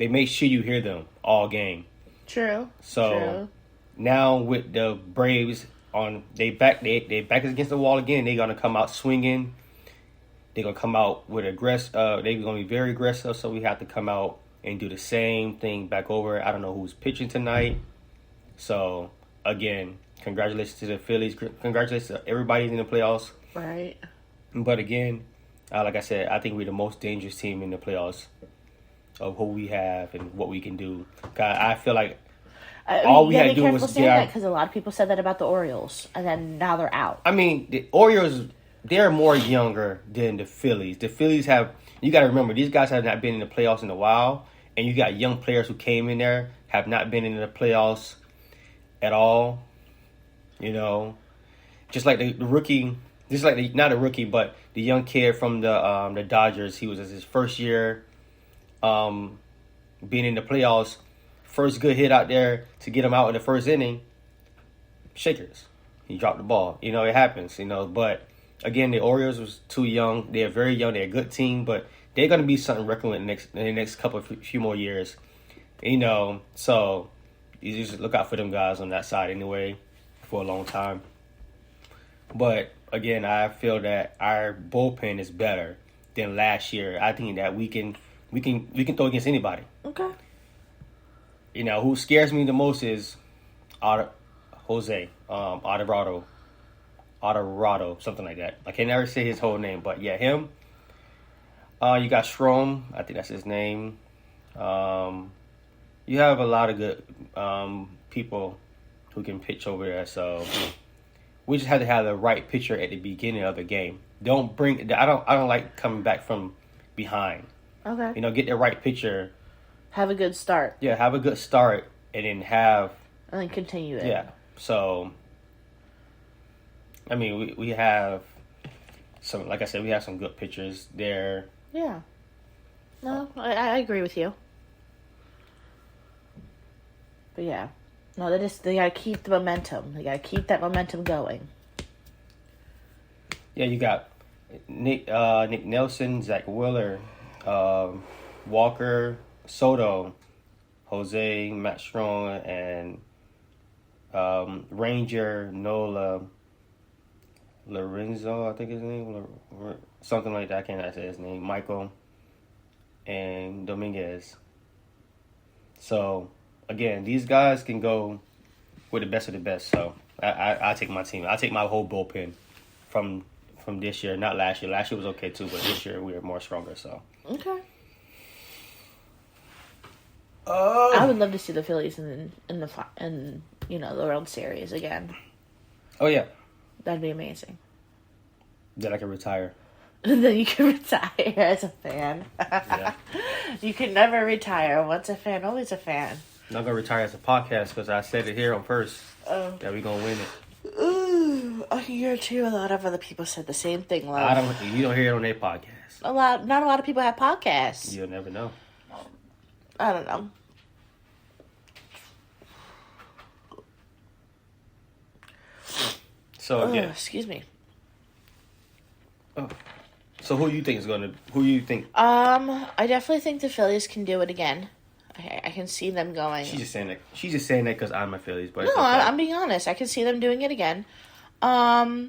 they make sure you hear them all game. True. So now with the Braves they back against the wall again. They're gonna come out swinging. They're gonna come out with they're gonna be very aggressive. So we have to come out and do the same thing back over. I don't know who's pitching tonight. So again, congratulations to the Phillies. Congratulations to everybody in the playoffs. Right. But again, like I said, I think we're the most dangerous team in the playoffs of who we have and what we can do. I feel like all we had to do was get because a lot of people said that about the Orioles, and then now they're out. I mean, the Orioles, they're more younger than the Phillies. The Phillies you got to remember, these guys have not been in the playoffs in a while, and you got young players who came in there, have not been in the playoffs at all. You know, just like the rookie, not a rookie, but the young kid from the Dodgers. He was his first year being in the playoffs. First good hit out there to get him out in the first inning. Shakers. He dropped the ball. You know, it happens, But, again, the Orioles was too young. They're very young. They're a good team. But they're going to be something reckless in the next few more years. So you just look out for them guys on that side anyway for a long time. But, again, I feel that our bullpen is better than last year. I think that we can throw against anybody. Okay. Who scares me the most is Jose Alvarado, something like that. I can never say his whole name, but yeah, him. You got Strom, I think that's his name. You have a lot of good people who can pitch over there, so we just have to have the right pitcher at the beginning of the game. I don't like coming back from behind. Okay. Get the right pitcher. Have a good start. Yeah, have a good start, and then and then continue it. Yeah. So, I mean, we have some, like I said, we have some good pitchers there. Yeah. No, I agree with you. But yeah. No, they gotta keep the momentum. They gotta keep that momentum going. Yeah, you got Nick Nelson, Zach Wheeler, Walker, Soto, Jose, Matt Strong, and Ranger Nola Lorenzo, I think his name, something like that. I can't say his name. Michael and Dominguez. So again, these guys can go with the best of the best. So I take my team. I take my whole bullpen from this year, not last year. Last year was okay too, but this year we are more stronger. So okay. I would love to see the Phillies in the World Series again. Oh yeah, that'd be amazing. Then I can retire. Then you can retire as a fan. Yeah. You can never retire. Once a fan, always a fan. I'm not gonna retire as a podcast because I said it here on first that we gonna win it. Ooh, I hear too. A lot of other people said the same thing. Love. You don't hear it on their podcast. Not a lot of people have podcasts. You'll never know. I don't know. So yeah. Excuse me. Oh. So who you think? I definitely think the Phillies can do it again. I can see them going. She's just saying that because I'm a Phillies, but no, okay. I'm being honest. I can see them doing it again. I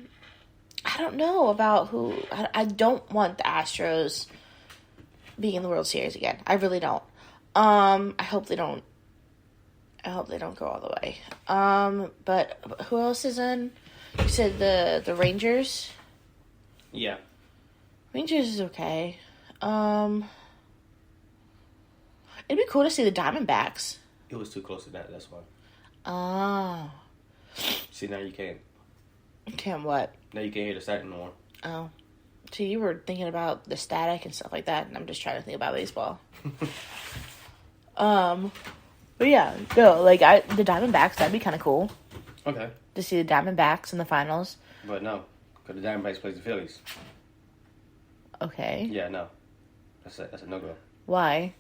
don't know about who. I don't want the Astros being in the World Series again. I really don't. I hope they don't. I hope they don't go all the way. But who else is in? You said the Rangers? Yeah. Rangers is okay. It'd be cool to see the Diamondbacks. It was too close to that, that's why. Oh. See, now you can't. Can't what? Now you can't hear the static no more. Oh. So you were thinking about the static and stuff like that, and I'm just trying to think about baseball. But yeah, no, the Diamondbacks, that'd be kind of cool. Okay. To see the Diamondbacks in the finals. But no, because the Diamondbacks plays the Phillies. Okay. Yeah, no. That's a no-go. Why?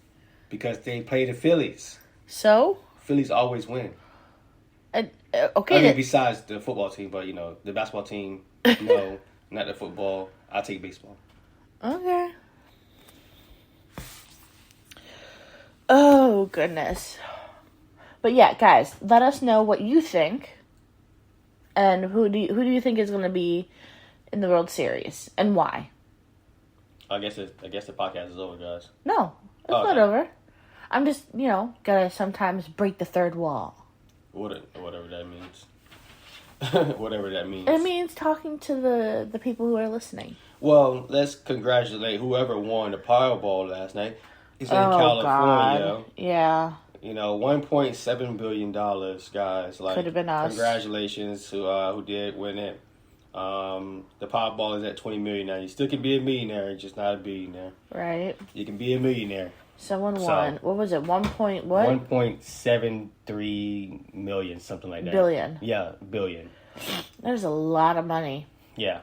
Because they play the Phillies. So? Phillies always win. Okay. I mean, besides the football team, but, the basketball team, no, not the football. I'll take baseball. Okay. Oh, goodness. But yeah, guys, let us know what you think. And who do you think is going to be in the World Series and why? I guess the podcast is over, guys. No, it's not over. I'm just, gotta sometimes break the third wall. Whatever that means. Whatever that means. It means talking to the people who are listening. Well, let's congratulate whoever won the Powerball last night. He's in California. God. Yeah. $1.7 billion, guys. Like, could have been us. Congratulations to who did win it. The Powerball is at $20 million now. You still can be a millionaire, just not a billionaire. Right. You can be a millionaire. Someone won. What was it? 1.73 million, something like that. Billion. Yeah, billion. There's a lot of money. Yeah.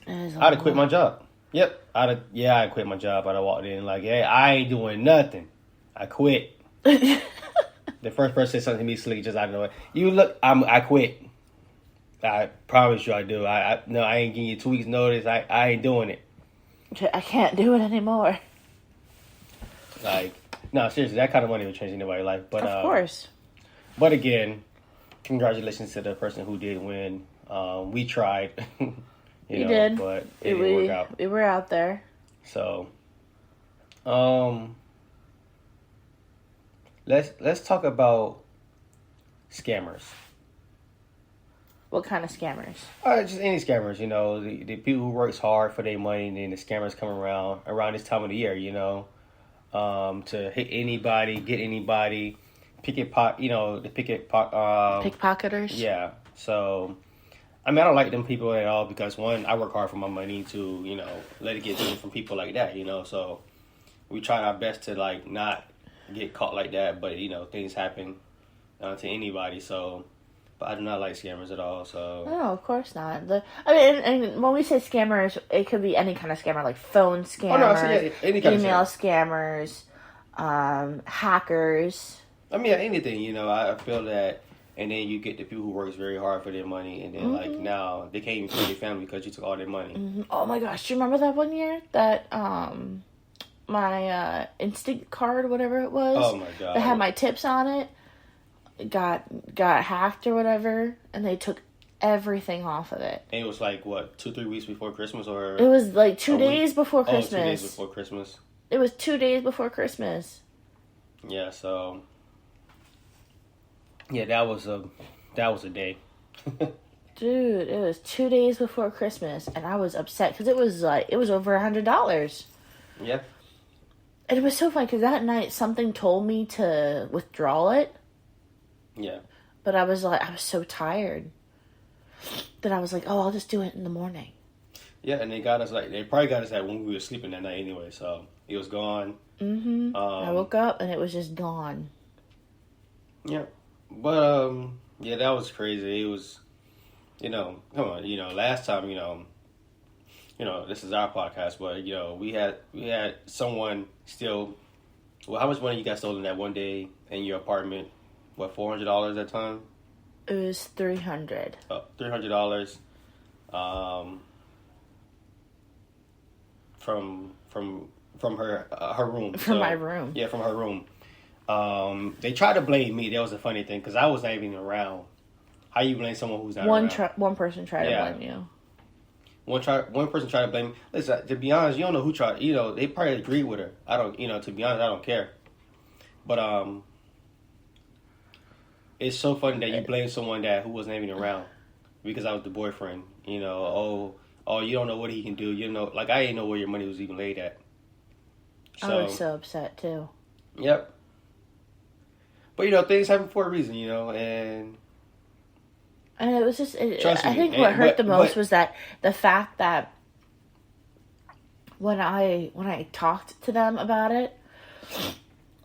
I'd have quit my job. Yep. I quit my job. I'd have walked in like, hey, I ain't doing nothing. I quit. The first person said something to me, Slick, just out of the way. I quit. I promise you I do. I ain't giving you 2 weeks notice. I ain't doing it. I can't do it anymore. Like, no, seriously, that kind of money would change anybody's life. But of course. But again, congratulations to the person who did win. We tried. you did. But it didn't work out. We were out there. So, let's talk about scammers. What kind of scammers? Just any scammers, the people who works hard for their money, and then the scammers come around this time of the year, to hit anybody, get anybody, pickpocketers. Yeah. So, I don't like them people at all because one, I work hard for my money to, let it get to me from people like that, So, we try our best to not get caught like that, but things happen to anybody. So, but I do not like scammers at all. So no, of course not. And when we say scammers, it could be any kind of scammer, like phone scammers, any kind email of scammers, hackers. Anything. I feel that, and then you get the people who works very hard for their money, and then now they can't even feed their family because you took all their money. Mm-hmm. Oh my gosh, do you remember that one year that my Instant card, whatever it was, oh my god, that had my tips on it, got hacked or whatever, and they took everything off of it. And it was 2-3 weeks before Christmas, or it was 2 days before Christmas. 2 days before Christmas. It was 2 days before Christmas. Yeah, so yeah, that was a day. Dude, it was 2 days before Christmas, and I was upset because it was over $100. Yeah. And it was so funny because that night something told me to withdraw it. Yeah. But I was so tired that I was like, oh, I'll just do it in the morning. Yeah, and they probably got us when we were sleeping that night anyway, so it was gone. Mm-hmm. I woke up and it was just gone. Yeah. But, yeah, that was crazy. It was, come on, last time, this is our podcast, but, we had someone steal, well, how much money you got stolen that one day in your apartment? What, $400 that time? It was $300. $300. From her room. From my room. Yeah, from her room. They tried to blame me. That was a funny thing because I was not even around. How you blame someone who's not around? One person tried to blame you. One person tried to blame me. Listen, to be honest, you don't know who tried. They probably agreed with her. I don't. To be honest, I don't care. But it's so funny that you blame someone who wasn't even around because I was the boyfriend. Oh, you don't know what he can do. I didn't know where your money was even laid at. So, I was so upset too. Yep. But things happen for a reason, and it was just. Trust me, I think what hurt the most was that the fact that when I talked to them about it,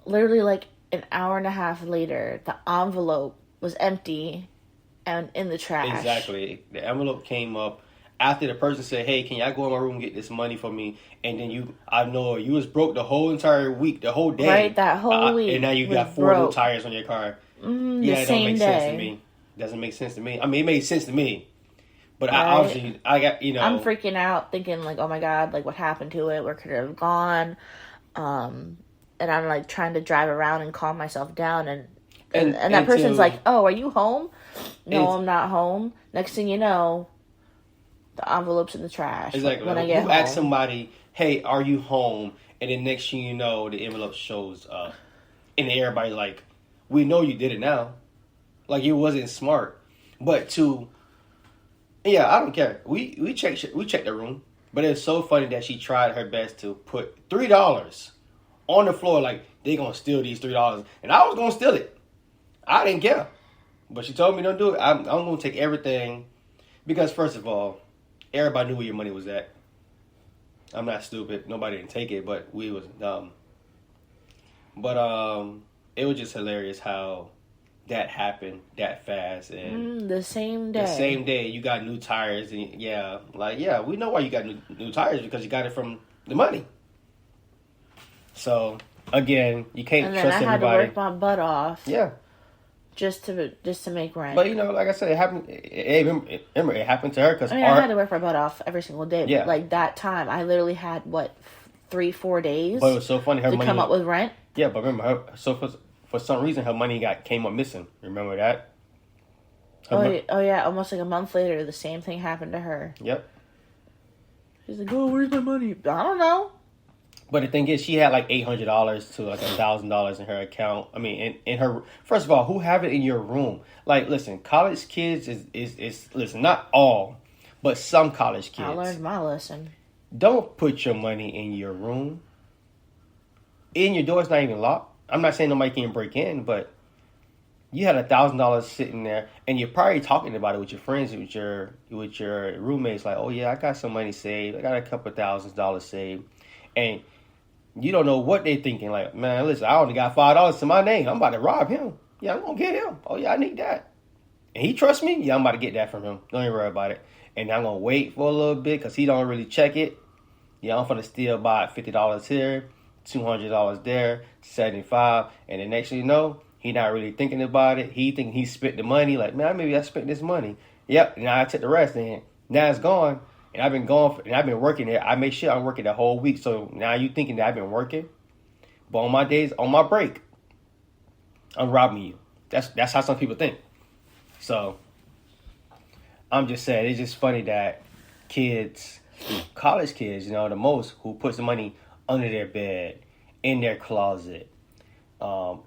literally an hour and a half later, the envelope was empty and in the trash. Exactly. The envelope came up after the person said, hey, can y'all go in my room and get this money for me? And then I know you was broke the whole entire week, the whole day. Right, that whole week. And now you got 4 new tires on your car. Yeah, it don't make sense to me. Doesn't make sense to me. It made sense to me. But right. I got, I'm freaking out thinking oh my God, what happened to it? Where could it have gone? And and I'm like trying to drive around and calm myself down, and And that person's to- like, "Oh, are you home?" No, And- I'm not home. Next thing you know, the envelope's in the trash. Exactly. When I You get home. ask somebody, "Hey, are you home?" And then next thing you know, the envelope shows up, and everybody's like, "We know you did it now." Like it wasn't smart, but yeah, I don't care. We checked the room, but it's so funny that she tried her best to put $3 on the floor, like they gonna steal these $3, and I was gonna steal it. I didn't care, but she told me don't do it. I'm gonna take everything because first of all, everybody knew where your money was at. I'm not stupid. Nobody didn't take it, but we was dumb. But it was just hilarious how that happened that fast, and the same day. the same day you got new tires, and we know why you got new tires because you got it from the money. So again, you can't And then trust I had everybody. to work my butt off. Yeah, Just to make rent. but like I said, it happened. Remember, it happened to her because I mean, I had to work my butt off every single day. Yeah. Like that time, I literally had 3-4 days But it was so funny. Her to money come up with rent. Yeah, but remember, for some reason her money came up missing. Remember that? Oh yeah, almost like a month later, the same thing happened to her. Yep. She's like, "Oh, where's my money?" I don't know. But the thing is, she had like $800 to like $1,000 in her account. I mean, in her. First of all, who have it in your room? Like, listen, college kids is listen, not all, but some college kids. I learned my lesson. Don't put your money in your room. And your door's not even locked. I'm not saying nobody can break in, but you had $1,000 sitting there, and you're probably talking about it with your friends, with your roommates. Like, oh yeah, I got some money saved. I got a couple $1,000s saved, and you don't know what they're thinking. Like, man, listen, I only got $5 to my name. I'm about to rob him. Yeah, I'm gonna get him. Oh yeah, I need that. And he trusts me. Yeah, I'm about to get that from him. Don't even worry about it. And I'm gonna wait for a little bit because he don't really check it. Yeah, I'm gonna steal by $50 here, $200 there, 75, and the next thing you know, he not really thinking about it. He thinking he spent the money. Like, man, maybe I spent this money. Yep. Now I took the rest, and now it's gone. And I've been gone, and I've been working there. I make sure I'm working the whole week. So now you thinking that I've been working, but on my days, on my break, I'm robbing you. That's how some people think. So I'm just saying, it's just funny that kids, college kids, the most, who puts the money under their bed, in their closet,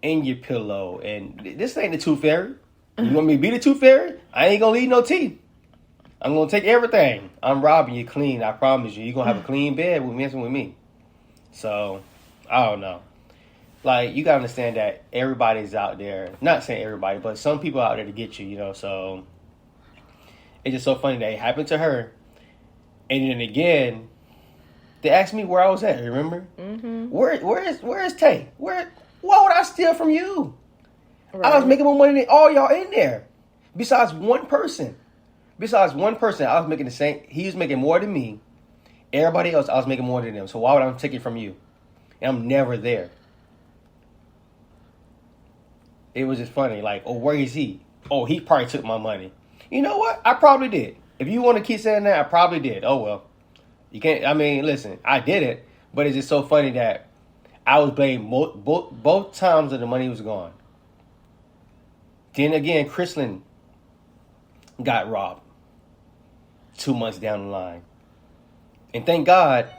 in your pillow, and this ain't the tooth fairy. You want me to be the tooth fairy? I ain't gonna leave no teeth. I'm gonna take everything. I'm robbing you clean. I promise you. You're gonna have a clean bed with messing with me. So I don't know. Like, you gotta understand that everybody's out there. Not saying everybody, but some people out there to get you. So it's just so funny that it happened to her. And then again, they asked me where I was at. Remember? Mm-hmm. Where is Tay? Why would I steal from you? Right. I was making more money than all y'all in there. Besides one person, I was making the same. He was making more than me. Everybody else, I was making more than them. So why would I take it from you? And I'm never there. It was just funny. Like, oh, where is he? Oh, he probably took my money. You know what? I probably did. If you want to keep saying that, I probably did. Oh, well. You can't. I mean, listen, I did it. But it's just so funny that I was blamed both times that the money was gone. Then again, Chrislyn got robbed 2 months down the line. And thank God,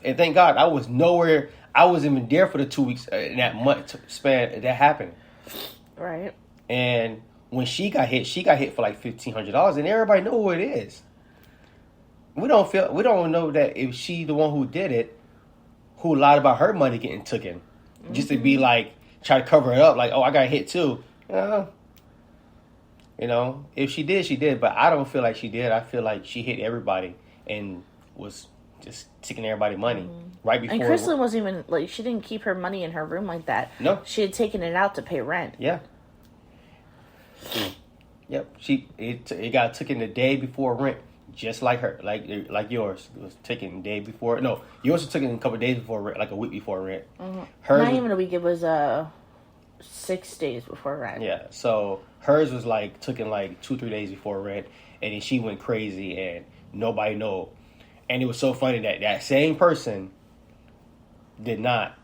I was nowhere. I wasn't even there for the 2 weeks in that month span that happened. Right. And when she got hit for like $1,500, and everybody know who it is. We don't know that if she the one who did it, who lied about her money getting taken, just to be like try to cover it up, like, oh, I got hit too. If she did, she did, but I don't feel like she did. I feel like she hit everybody and was just taking everybody money right before. And Chrislyn wasn't even like, she didn't keep her money in her room like that. No, she had taken it out to pay rent. Yeah. Yep. It got taken the day before rent, just like her, like yours. It was taken the day before. No, yours was taken a couple of days before rent, like a week before rent. Mm-hmm. Not even a week. It was 6 days before rent. Yeah. So hers was like taken like 2-3 days before rent, and then she went crazy and nobody know. And it was so funny that same person did not